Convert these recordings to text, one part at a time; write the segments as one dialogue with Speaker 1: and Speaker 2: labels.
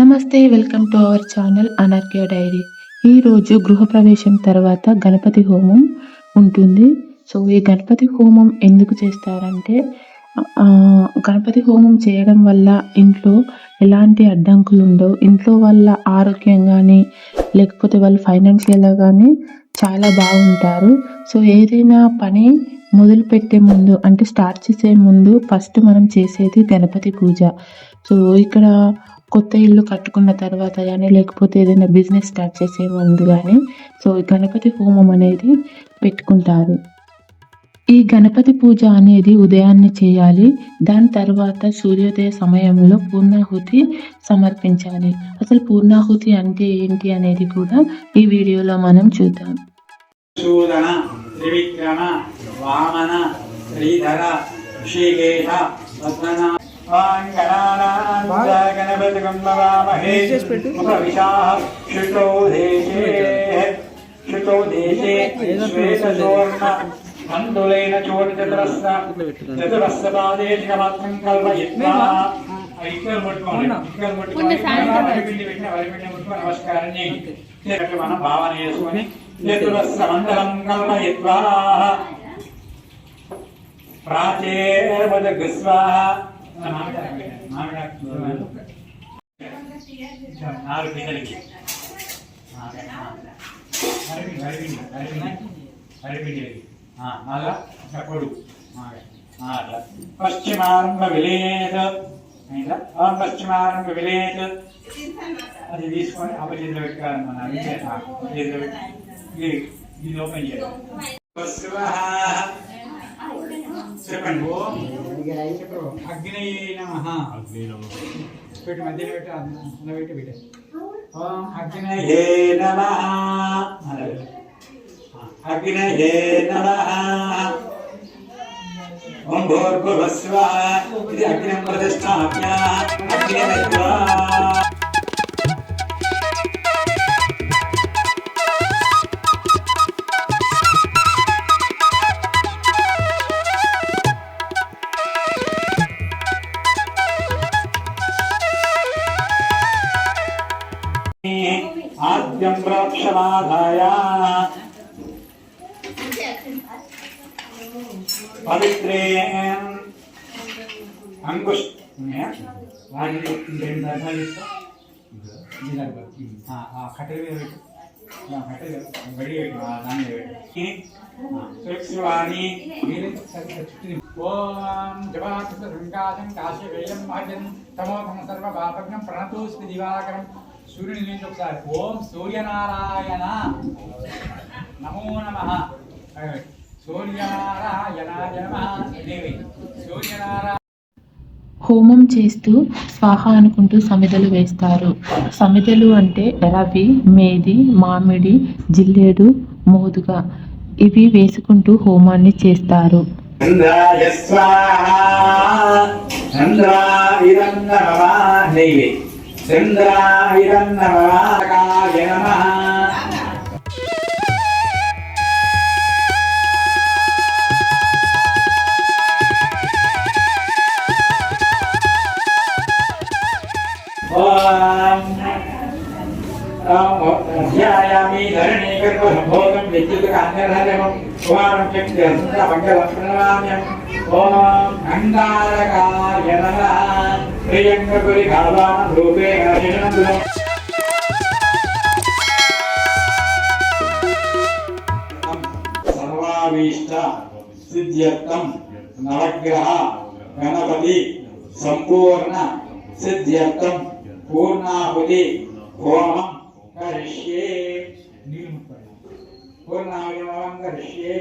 Speaker 1: నమస్తే. Welcome to our channel Anarghya diary. ఈరోజు గృహప్రవేశం తర్వాత గణపతి హోమం ఉంటుంది. సో, ఈ గణపతి హోమం ఎందుకు చేస్తారంటే గణపతి హోమం చేయడం వల్ల ఇంట్లో ఎలాంటి అడ్డంకులు ఉండవు. ఇంట్లో వాళ్ళ ఆరోగ్యం కానీ, లేకపోతే వాళ్ళు ఫైనాన్షియల్‌గా కానీ చాలా బాగుంటారు. సో, ఏదైనా పని మొదలుపెట్టే ముందు అంటే స్టార్ట్ చేసే ముందు ఫస్ట్ మనం చేసేది గణపతి పూజ. సో, ఇక్కడ కొత్త ఇల్లు కట్టుకున్న తర్వాత కానీ, లేకపోతే ఏదైనా బిజినెస్ స్టార్ట్ చేసే ముందు కానీ, సో, ఈ గణపతి హోమం అనేది పెట్టుకుంటారు. ఈ గణపతి పూజ అనేది ఉదయాన్నే చేయాలి. దాని తర్వాత సూర్యోదయ సమయంలో పూర్ణాహుతి సమర్పించాలి. అసలు పూర్ణాహుతి అంటే ఏంటి అనేది కూడా ఈ వీడియోలో మనం చూద్దాం.
Speaker 2: శూదన త్రివిక్రమ వామన శ్రీధర ఋషికేశ వదన గణపతి గంభవామహే ఉపవిశాః శుతో దేశే శ్వేతోర్ణ మందులైన చోటు చతురస్ర పాదేశికమాత్రం కల్పయిత్వా ఇక్కడ ముట్టుకోండి నమస్కారం చేయండి. మనం భావన చేసుకొని చతురస్ర మండలం కల్పయిత్వా ప్రాచేర్వదగ్స్వాహ నాలుగు పిల్లలకి హరిపిండి మళ్ళా చప్పుడు అట్లా పశ్చిమారంభ విలేజ్ అయిందా పశ్చిమారంభ విలేజ్ అది తీసుకొని అపచేతిలో పెట్టుకోవాలన్నమాట. చేతిలో పెట్టి ఇది ఓపెన్ చేయాలి. చెప్పండి. అగ్ని నమః పెట్టి మధ్యలో పెట్టి అన్న పెట్టి పెట్టే అగ్నయే నమః అగ్నయే నమః ఓం భూర్భువః స్వాహ ఇది అగ్నిం ప్రతిష్ఠాప్య అగ్నిమత్వా ఆద్యం ప్రోక్షమాదాయ పవిత్రే అంకుష్ ఓం జపాసం కాశీవేయం భాగ్యం తమోఘం సర్వపాపజ్ఞం ప్రణతోస్మి దివాకరం. సూర్యుని నుంచి ఒకసారి ఓం సూర్యనారాయణ నమో నమః. సూర్యనారాయణాయ నమః. సూర్యనారాయణ
Speaker 1: హోమం చేస్తూ స్వాహ అనుకుంటూ సమిధలు వేస్తారు. సమిధలు అంటే రవి, మేది, మామిడి, జిల్లేడు, మోదుగ ఇవి వేసుకుంటూ హోమాన్ని చేస్తారు.
Speaker 2: ధ్యాయామి ధరణీ గర్భోగం విద్యుత్ కాంతరాజమం కుమారం చక్ర మంగళం ప్రణమామ్యం. ఓం అంగారకాయ నమః. ప్రియంకపురి భావాన్ రూపేణ శరణం. సర్వాభీష్ట సిద్ధ్యర్థం నవగ్రహ గణపతి సంపూర్ణ సిద్ధ్యర్థం పూర్ణాహుతి హోమం కరిష్యే. పూర్ణాహుతి హోమం కరిష్యే.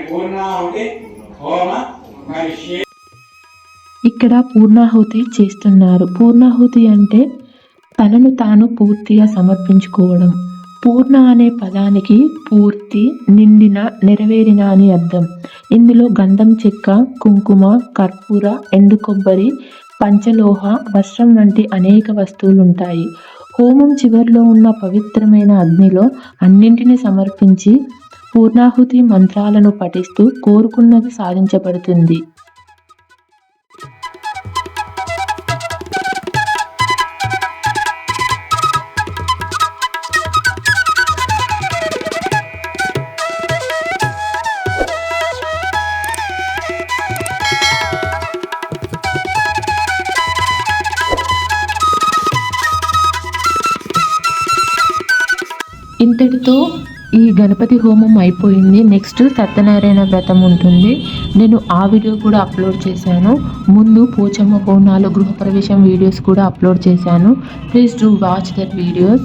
Speaker 2: పూర్ణాహుతి హోమ కరిష్యే.
Speaker 1: ఇక్కడ పూర్ణాహుతి చేస్తున్నారు. పూర్ణాహుతి అంటే తనను తాను పూర్తిగా సమర్పించుకోవడం. పూర్ణ అనే పదానికి పూర్తి, నిండిన, నెరవేరిన అని అర్థం. ఇందులో గంధం చెక్క, కుంకుమ, కర్పూర, ఎండు కొబ్బరి, పంచలోహ, వస్త్రం వంటి అనేక వస్తువులుంటాయి. హోమం చివర్లో ఉన్న పవిత్రమైన అగ్నిలో అన్నింటినీ సమర్పించి పూర్ణాహుతి మంత్రాలను పఠిస్తూ కోరుకున్నది సాధించబడుతుంది. ఇంతటితో ఈ గణపతి హోమం అయిపోయింది. నెక్స్ట్ సత్యనారాయణ వ్రతం ఉంటుంది. నేను ఆ వీడియో కూడా అప్లోడ్ చేశాను. ముందు పోచమ్మ బోనాలు గృహప్రవేశం వీడియోస్ కూడా అప్లోడ్ చేశాను. Please do watch that videos.